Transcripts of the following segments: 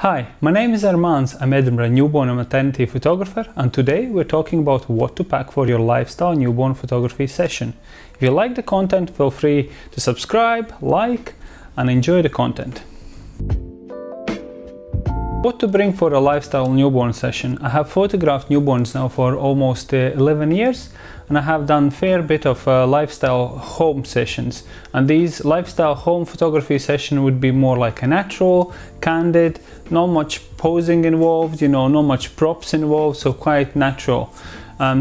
Hi, my name is Armand. I'm Edinburgh newborn and maternity photographer, and today we're talking about what to pack for your lifestyle newborn photography session. If you like the content, feel free to subscribe, like, and enjoy the content. What to bring for a lifestyle newborn session? I have photographed newborns now for almost 11 years, and I have done a fair bit of lifestyle home sessions. And these lifestyle home photography session would be more like a natural, candid, not much posing involved, not much props involved, so quite natural.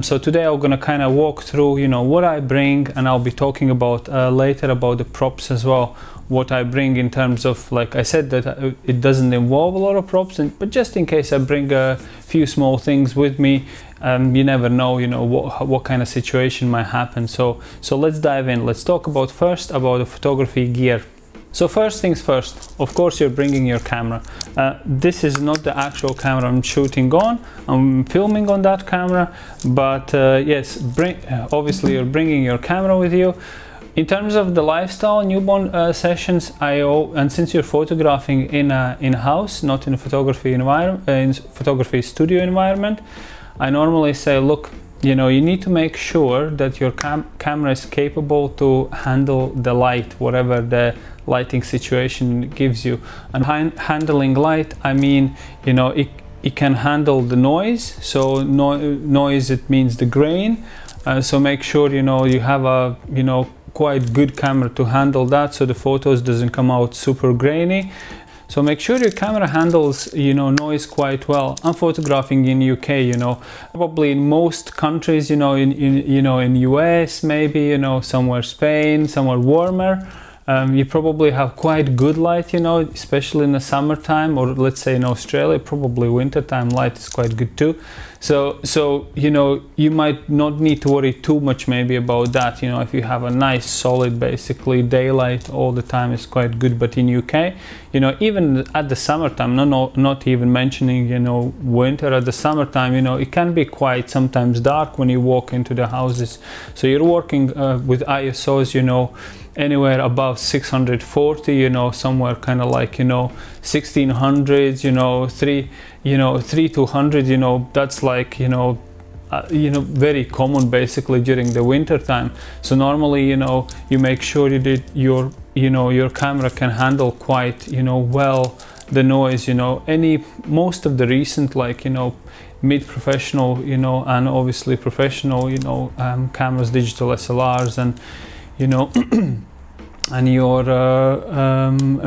So today I'm gonna kind of walk through, what I bring, and I'll be talking about later about the props as well. What I bring in terms of, like I said, that it doesn't involve a lot of props, but just in case I bring a few small things with me, you never know, what kind of situation might happen. So let's dive in. Let's talk about first about the photography gear. So first things first, of course you're bringing your camera. This is not the actual camera I'm shooting on, I'm filming on that camera, but yes, obviously you're bringing your camera with you. In terms of the lifestyle newborn sessions, and since you're photographing in a house, not in a photography environment, in photography studio environment, I normally say, look, you need to make sure that your camera is capable to handle the light, whatever the lighting situation gives you. And handling light, I mean, it can handle the noise. So noise, it means the grain. So make sure you have a quite good camera to handle that, so the photos doesn't come out super grainy. So make sure your camera handles noise quite well. I'm photographing in UK, probably in most countries, in US, maybe somewhere Spain, somewhere warmer, you probably have quite good light, especially in the summertime, or let's say in Australia, probably wintertime light is quite good too. So you might not need to worry too much maybe about that. If you have a nice solid basically daylight all the time, is quite good. But in UK, even at the summertime, not even mentioning winter, at the summertime, it can be quite sometimes dark when you walk into the houses. So you're working with ISOs, anywhere above 640, somewhere kind of like 1600s, 3 to 100, that's like very common basically during the winter time. So normally you make sure that your camera can handle quite well the noise. Most of the recent, like mid-professional and obviously professional cameras, digital SLRs, and and your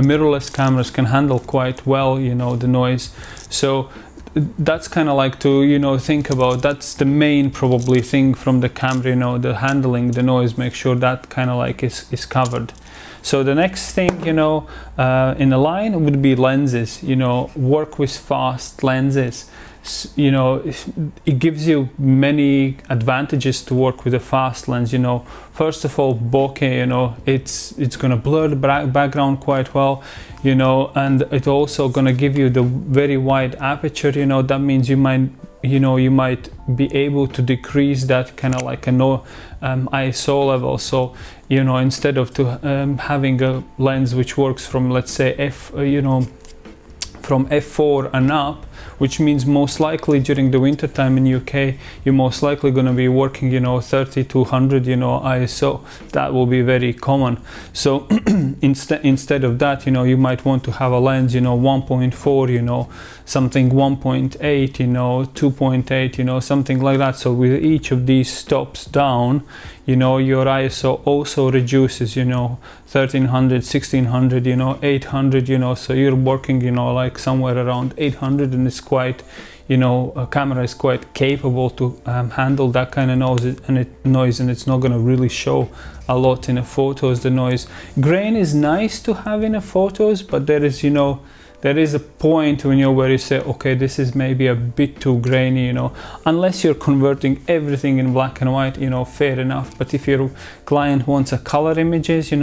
mirrorless cameras can handle quite well the noise. So that's kind of like to think about, that's the main probably thing from the camera, the handling the noise, make sure that kind of like is covered. So the next thing in the line would be lenses. Work with fast lenses. It gives you many advantages to work with a fast lens. First of all, bokeh, it's gonna blur the background quite well, and it also gonna give you the very wide aperture. That means you might be able to decrease that kind of like ISO level. So instead of having a lens which works from, let's say, from f4 and up, which means most likely during the winter time in UK, you're most likely going to be working 30 to 100 ISO. That will be very common. So instead of that, you might want to have a lens 1.4, something 1.8, 2.8, something like that. So with each of these stops down, your ISO also reduces, 1300, 1600, 800, so you're working, like somewhere around 800, and it's quite, a camera is quite capable to handle that kind of noise, and it's not going to really show a lot in the photos. The noise grain is nice to have in the photos, but there is a point when where you say, okay, this is maybe a bit too grainy, unless you're converting everything in black and white, fair enough. But if your client wants a color images, that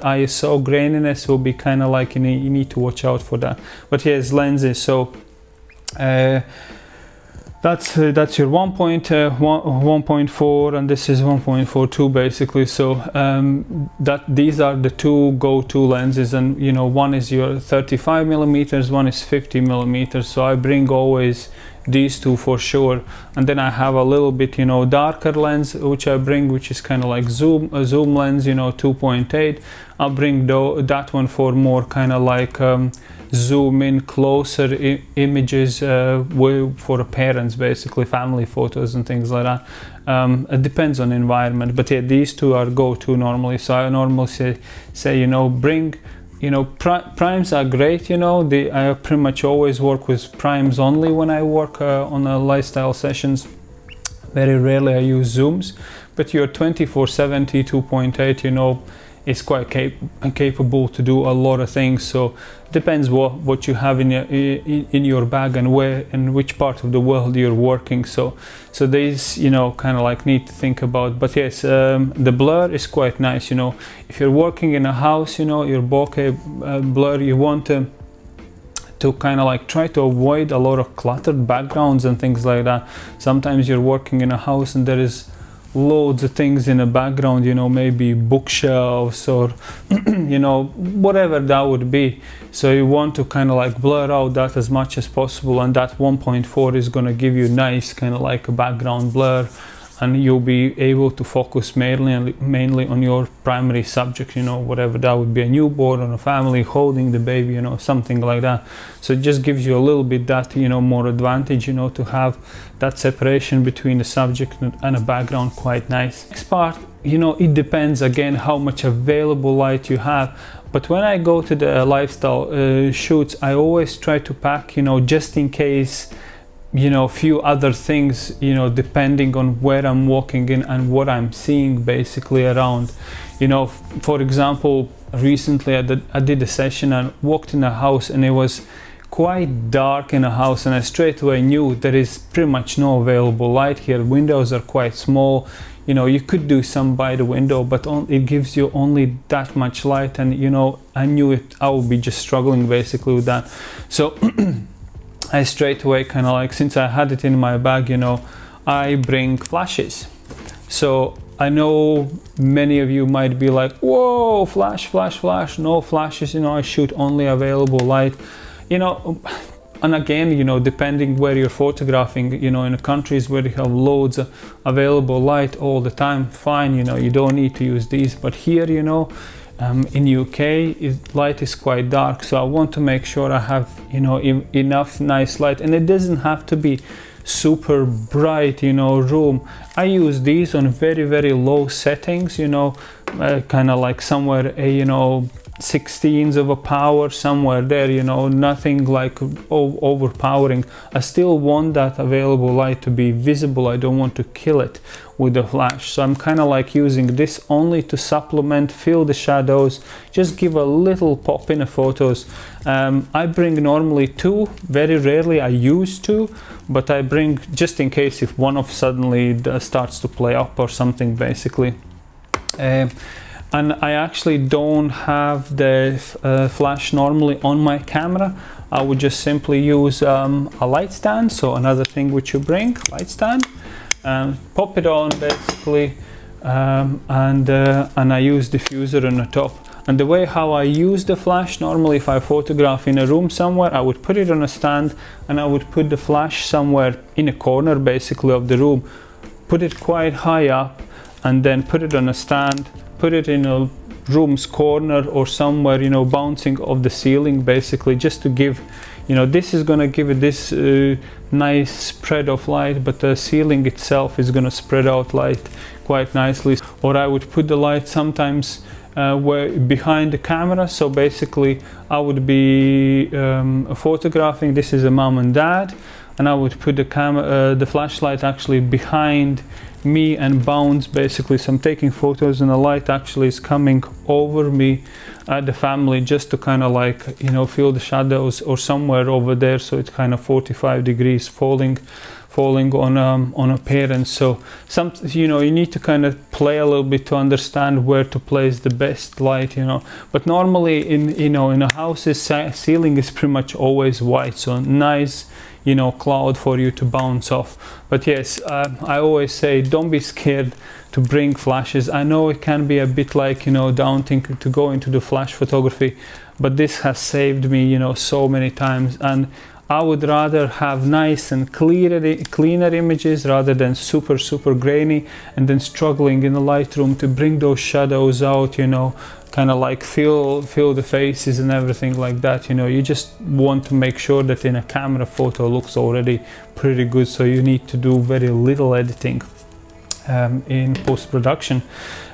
ISO graininess will be kind of like, you need to watch out for that. But here's lenses. So That's your 1.4 and this is 1.42 basically. So these are the two go-to lenses, and you know, one is your 35 millimeters, one is 50 millimeters. So I bring always these two for sure, and then I have a little bit, you know, darker lens which I bring, which is kind of like a zoom lens, you know, 2.8. I'll bring that one for more kind of like zoom in closer images for parents, basically family photos and things like that. It depends on environment, but yeah, these two are go-to normally. So I normally say, you know, bring, you know, primes are great, you know, I pretty much always work with primes only when I work on lifestyle sessions. Very rarely I use zooms, but your 24-70 2.8, you know, is quite capable to do a lot of things. So depends what you have in your bag and where and which part of the world you're working. So these, you know, kind of like need to think about. But yes, the blur is quite nice, you know. If you're working in a house, you know, your bokeh blur, you want to kind of like try to avoid a lot of cluttered backgrounds and things like that. Sometimes you're working in a house and there is loads of things in the background, you know, maybe bookshelves or you know, whatever that would be. So you want to kind of like blur out that as much as possible, and that 1.4 is going to give you nice kind of like a background blur, and you'll be able to focus mainly on your primary subject, you know, whatever that would be, a newborn or a family holding the baby, you know, something like that. So it just gives you a little bit that, you know, more advantage, you know, to have that separation between the subject and a background quite nice. Next part, you know, it depends again how much available light you have. But when I go to the lifestyle shoots, I always try to pack, you know, just in case, you know, few other things, you know, depending on where I'm walking in and what I'm seeing basically around. You know, for example, recently I did a session and walked in a house and it was quite dark in a house, and I straight away knew there is pretty much no available light here. Windows are quite small, you know, you could do some by the window, but it gives you only that much light, and you know, I knew I would be just struggling basically with that. So I straight away kind of like, since I had it in my bag, you know, I bring flashes. So I know many of you might be like, whoa, flash, flash, flash. No flashes, you know, I shoot only available light, you know. And again, you know, depending where you're photographing, you know, in countries where you have loads of available light all the time, fine, you know, you don't need to use these. But here, you know, in UK, light is quite dark, so I want to make sure I have, you know, enough nice light, and it doesn't have to be super bright, you know, room. I use these on very, very low settings, you know, kind of like somewhere, you know, 16s of a power, somewhere there, you know, nothing like overpowering. I still want that available light to be visible. I don't want to kill it with the flash. So I'm kind of like using this only to supplement, fill the shadows, just give a little pop in the photos. I bring normally two, very rarely I use two, but I bring just in case if one of suddenly starts to play up or something basically. And I actually don't have the flash normally on my camera. I would just simply use a light stand. So another thing which you bring, light stand, pop it on basically, and I use diffuser on the top. And the way how I use the flash, normally if I photograph in a room somewhere, I would put it on a stand and I would put the flash somewhere in a corner basically of the room, put it quite high up, and then put it on a stand, put it in a room's corner or somewhere, you know, bouncing off the ceiling basically, just to give, you know, this is going to give it this nice spread of light, but the ceiling itself is going to spread out light quite nicely. Or I would put the light sometimes where behind the camera, so basically I would be photographing, this is a mom and dad, and I would put the flashlight actually behind me and bounce basically. So I'm taking photos and the light actually is coming over me at the family, just to kind of like, you know, feel the shadows, or somewhere over there, so it's kind of 45 degrees falling on a parent. So you know, you need to kind of play a little bit to understand where to place the best light, you know. But normally in a house's ceiling is pretty much always white, so nice, you know, cloud for you to bounce off. But yes, I always say don't be scared to bring flashes. I know it can be a bit like, you know, daunting to go into the flash photography, but this has saved me, you know, so many times. And I would rather have nice and cleaner images rather than super grainy and then struggling in the Lightroom to bring those shadows out, you know, kind of like fill the faces and everything like that. You know, you just want to make sure that in a camera photo looks already pretty good, so you need to do very little editing in post-production.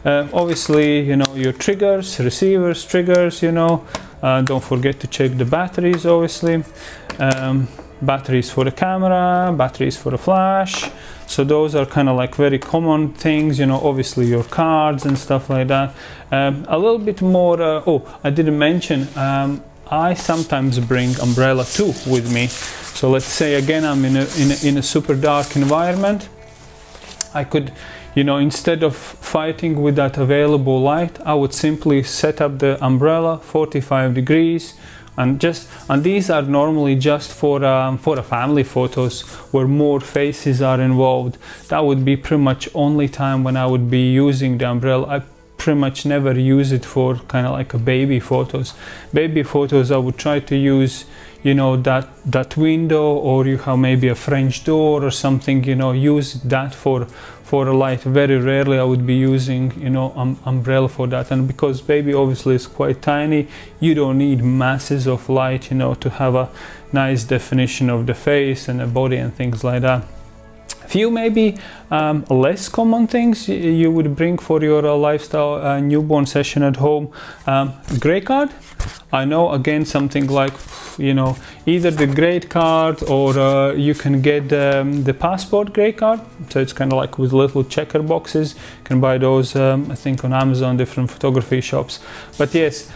Obviously, you know, your triggers, receivers, triggers, you know, don't forget to check the batteries, obviously. Batteries for the camera, batteries for the flash. So those are kind of like very common things, you know, obviously your cards and stuff like that. A little bit more, oh, I didn't mention, I sometimes bring umbrella too with me. So let's say again, I'm in a super dark environment. I could, you know, instead of fighting with that available light, I would simply set up the umbrella 45 degrees, and these are normally just for a family photos where more faces are involved. That would be pretty much only time when I would be using the umbrella. I pretty much never use it for kind of like a baby photos. Baby photos I would try to use, you know, that window, or you have maybe a French door or something, you know, use that for a light. Very rarely I would be using, you know, umbrella for that. And because baby obviously is quite tiny, you don't need masses of light, you know, to have a nice definition of the face and the body and things like that. Few maybe less common things you would bring for your lifestyle newborn session at home. Gray card. I know, again, something like, you know, either the gray card or you can get the passport gray card. So it's kind of like with little checker boxes. You can buy those, I think, on Amazon, different photography shops. But yes,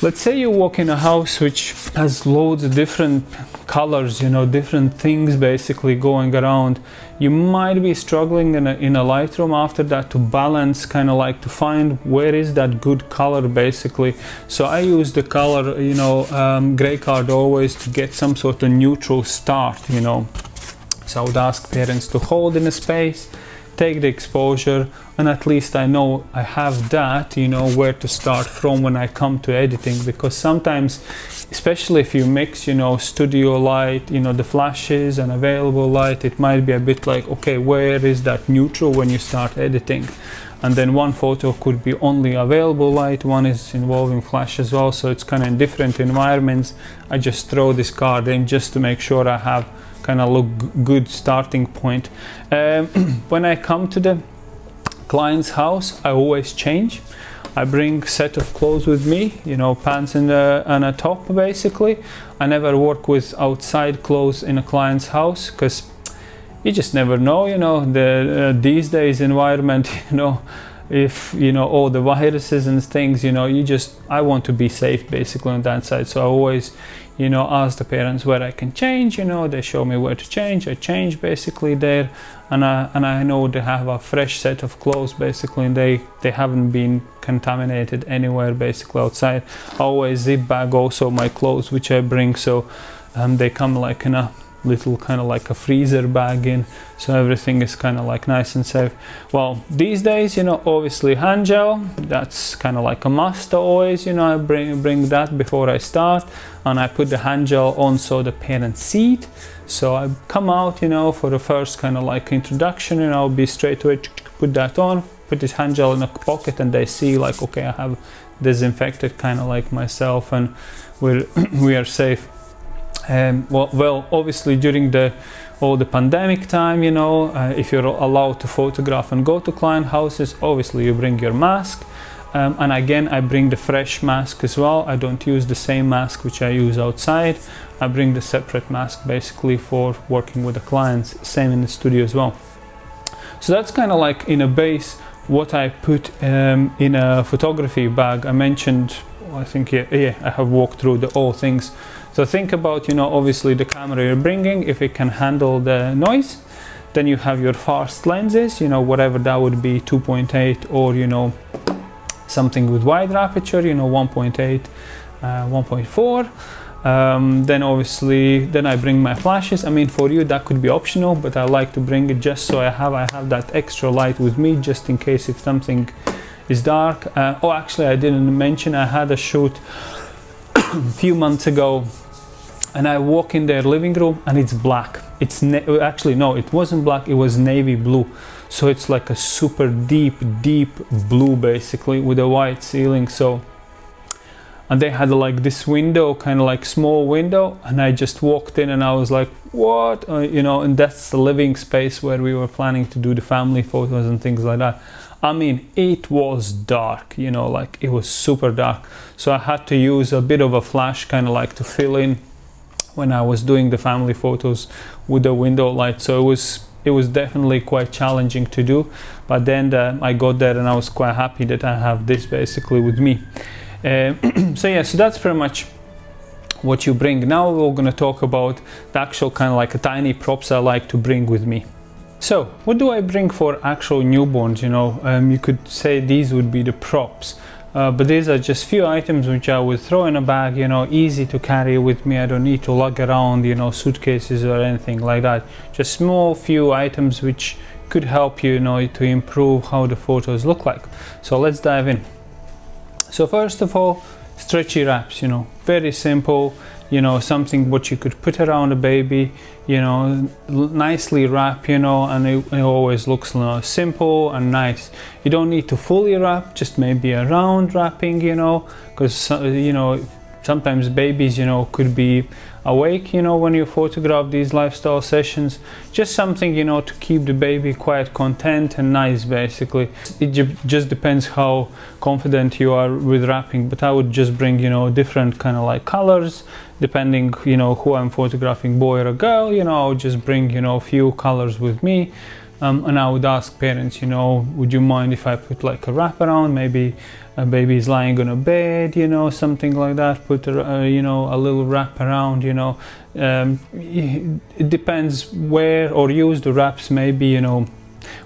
let's say you walk in a house which has loads of different colors, you know, different things basically going around. You might be struggling in a Lightroom after that to balance, kind of like to find where is that good color basically. So I use the color, you know, gray card always to get some sort of neutral start, you know. So I would ask parents to hold in a space, take the exposure, and at least I know I have that, you know, where to start from when I come to editing. Because sometimes, especially if you mix, you know, studio light, you know, the flashes and available light, it might be a bit like, okay, where is that neutral when you start editing? And then one photo could be only available light, one is involving flash as well, so it's kind of in different environments. I just throw this card in just to make sure I have kind of look good starting point. When I come to the client's house, I always change. I bring a set of clothes with me, you know, pants and a top basically. I never work with outside clothes in a client's house because you just never know, you know, these days environment, you know, if, you know, all the viruses and things, you know, I want to be safe basically on that side. So I always, you know, ask the parents where I can change, you know, they show me where to change, I change basically there, and I know they have a fresh set of clothes basically, and they haven't been contaminated anywhere basically outside. I always zip bag also my clothes which I bring, so they come like in a little kind of like a freezer bag in, so everything is kind of like nice and safe. Well, these days, you know, obviously hand gel, that's kind of like a must always, you know. I bring that before I start, and I put the hand gel on so the parents see it. So I come out, you know, for the first kind of like introduction, and I'll be straight away put that on, put this hand gel in a pocket, and they see like, okay, I have disinfected kind of like myself, and we are safe. Well, obviously during all the pandemic time, you know, if you're allowed to photograph and go to client houses, obviously you bring your mask, and again I bring the fresh mask as well. I don't use the same mask which I use outside. I bring the separate mask basically for working with the clients, same in the studio as well. So that's kind of like in a base what I put in a photography bag. I mentioned, I think, yeah, I have walked through all things. So think about, you know, obviously the camera you're bringing, if it can handle the noise. Then you have your fast lenses, you know, whatever that would be, 2.8, or, you know, something with wide aperture, you know, 1.8, 1.4. Then obviously, then I bring my flashes. I mean, for you that could be optional, but I like to bring it just so I have that extra light with me, just in case if something is dark. Oh, actually, I didn't mention I had a shoot a few months ago, and I walk in their living room and it's black. It's actually no, it wasn't black. It was navy blue. So it's like a super deep blue, basically, with a white ceiling. So, and they had like this window, kind of like small window, and I just walked in and I was like, what? You know, and that's the living space where we were planning to do the family photos and things like that. I mean, it was dark, you know, like it was super dark. So I had to use a bit of a flash, kind of like to fill in when I was doing the family photos with the window light. So it was definitely quite challenging to do, but then I got there and I was quite happy that I have this basically with me. So yeah, so that's pretty much what you bring. Now we're going to talk about the actual kind of like a tiny props I like to bring with me. So what do I bring for actual newborns? You know, you could say these would be the props, but these are just few items which I would throw in a bag, you know, easy to carry with me. I don't need to lug around, you know, suitcases or anything like that. Just small few items which could help you, you know, to improve how the photos look like. So let's dive in. So first of all, stretchy wraps, you know, very simple, you know, something what you could put around a baby, you know, nicely wrap, you know, and it always looks, you know, simple and nice. You don't need to fully wrap, just maybe a round wrapping, you know, because, you know, sometimes babies, you know, could be awake, you know, when you photograph these lifestyle sessions. Just something, you know, to keep the baby quite content and nice, basically. It just depends how confident you are with wrapping, but I would just bring, you know, different kind of like colors, depending, you know, who I'm photographing, boy or a girl. You know, I would just bring, you know, a few colors with me. And I would ask parents, you know, would you mind if I put like a wrap around? Maybe a baby is lying on a bed, you know, something like that. Put you know, a little wrap around, you know. It depends where, or use the wraps maybe, you know,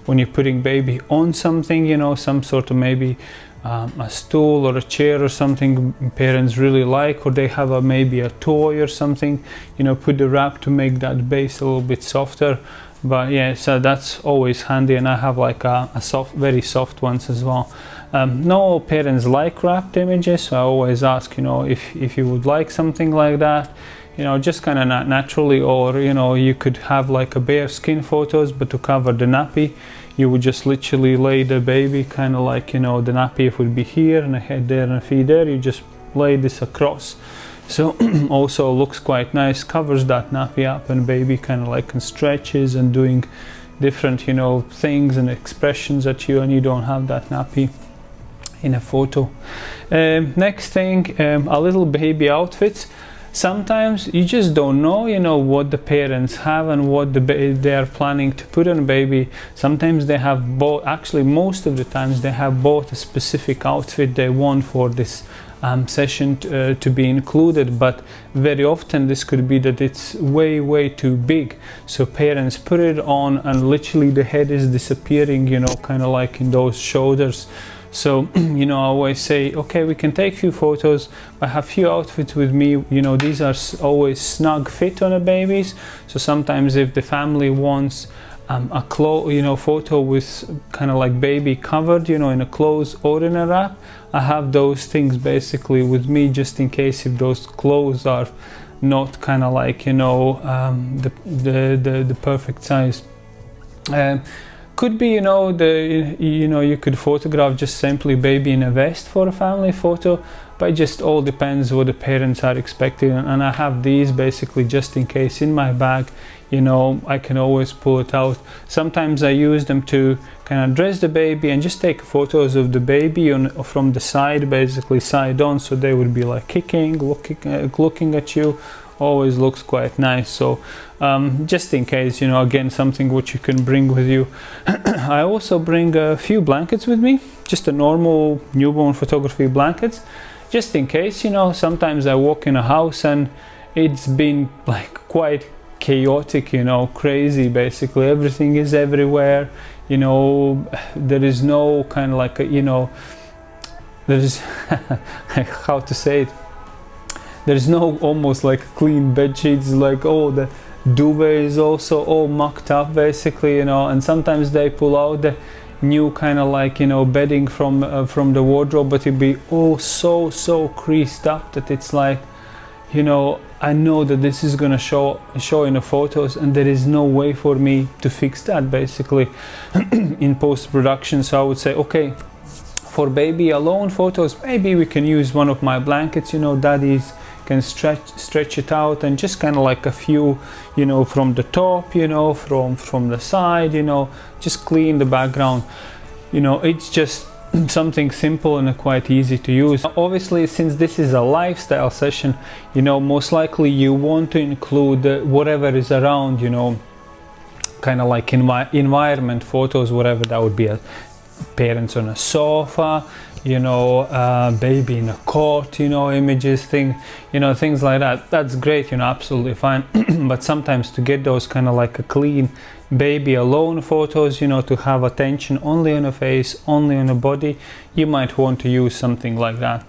when you're putting baby on something, you know, some sort of maybe a stool or a chair or something parents really like, or they have maybe a toy or something, you know, put the wrap to make that base a little bit softer. But yeah, so that's always handy, and I have like a very soft ones as well. Not all parents like wrapped images, so I always ask, you know, if you would like something like that, you know, just kind of naturally, or, you know, you could have like a bare skin photos, but to cover the nappy, you would just literally lay the baby kind of like, you know, the nappy would be here and a head there and a feet there. You just lay this across. So also looks quite nice, covers that nappy up, and baby kind of like stretches and doing different, you know, things and expressions at you, and you don't have that nappy in a photo. Next thing, a little baby outfit. Sometimes you just don't know, you know, what the parents have and what they are planning to put on a baby. Sometimes they have both, actually most of the times they have both a specific outfit they want for this session to be included, but very often this could be that it's way too big, so parents put it on and literally the head is disappearing, you know, kind of like in those shoulders. So you know, I always say, okay, we can take few photos. I have few outfits with me, you know, these are always snug fit on the babies. So sometimes if the family wants a photo with kind of like baby covered, you know, in a clothes or in a wrap, I have those things basically with me, just in case if those clothes are not kind of like, you know, the perfect size. Could be, you know, you could photograph just simply baby in a vest for a family photo, but it just all depends what the parents are expecting. And I have these basically just in case in my bag, you know, I can always pull it out. Sometimes I use them to kind of dress the baby and just take photos of the baby from the side, basically side on, so they would be like kicking, looking at you. Always looks quite nice. So just in case, you know, again, something which you can bring with you. I also bring a few blankets with me, just a normal newborn photography blankets, just in case, you know, sometimes I walk in a house and it's been like quite chaotic, you know, crazy, basically everything is everywhere, you know, there is no kind of like a, you know, there is how to say it, there's no almost like clean bed sheets, like the duvet is also all mucked up basically, you know. And sometimes they pull out the new kind of like, you know, bedding from the wardrobe, but it'd be all so creased up that it's like, you know, I know that this is gonna show in the photos, and there is no way for me to fix that basically in post-production. So I would say, okay, for baby alone photos, maybe we can use one of my blankets, you know, daddies can stretch it out, and just kind of like a few, you know, from the top, you know, from the side, you know, just clean the background. You know, it's just something simple and quite easy to use. Obviously, since this is a lifestyle session, you know, most likely you want to include whatever is around, you know, kind of like environment photos, whatever that would be. Parents on a sofa, you know, baby in a cot, you know, images, you know, things like that. That's great, you know, absolutely fine. But sometimes to get those kind of like a clean baby alone photos, you know, to have attention only on a face, only on a body, you might want to use something like that.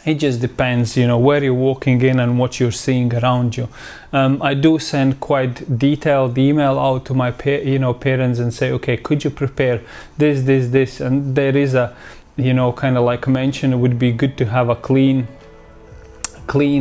It just depends, you know, where you're walking in and what you're seeing around you. I do send quite detailed email out to my parents and say, okay, could you prepare this, and there is a, you know, kind of like mention, it would be good to have a clean,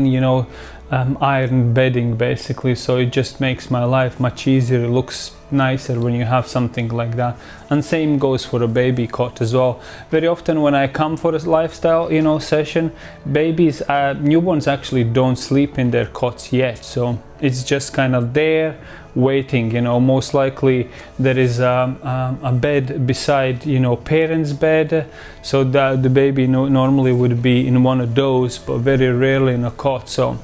you know, iron bedding basically, so it just makes my life much easier. It looks nicer when you have something like that. And same goes for a baby cot as well. Very often when I come for a lifestyle, you know, session, babies, newborns actually don't sleep in their cots yet, so it's just kind of there waiting, you know. Most likely there is a bed beside, you know, parents' bed, so that the baby normally would be in one of those, but very rarely in a cot. So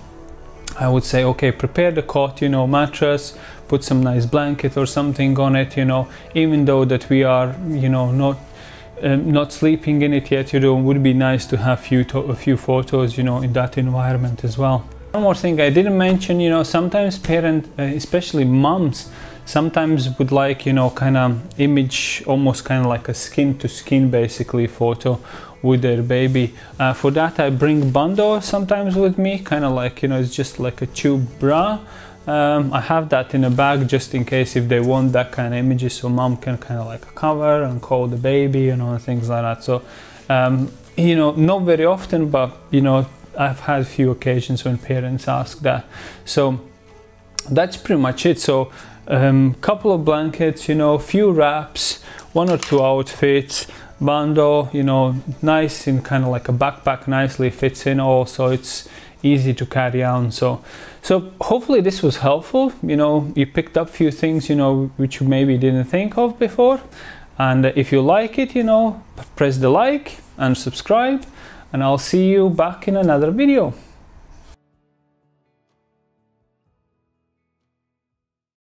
I would say, okay, prepare the cot, you know, mattress, put some nice blanket or something on it, you know, even though that we are, you know, not sleeping in it yet, you know, it would be nice to have a few photos, you know, in that environment as well. One more thing I didn't mention, you know, sometimes parents, especially moms, sometimes would like, you know, kind of image, almost kind of like a skin to skin basically photo with their baby. For that I bring bando sometimes with me, kind of like, you know, it's just like a tube bra. I have that in a bag just in case if they want that kind of images, so mom can kind of like cover and call the baby, you know, and things like that. So you know, not very often, but you know, I've had a few occasions when parents ask that. So that's pretty much it. So couple of blankets, you know, few wraps, 1 or 2 outfits, bando, you know, nice in kind of like a backpack, nicely fits in all, so it's easy to carry on. So hopefully this was helpful. You know, you picked up a few things, you know, which you maybe didn't think of before. And if you like it, you know, press the like and subscribe, and I'll see you back in another video.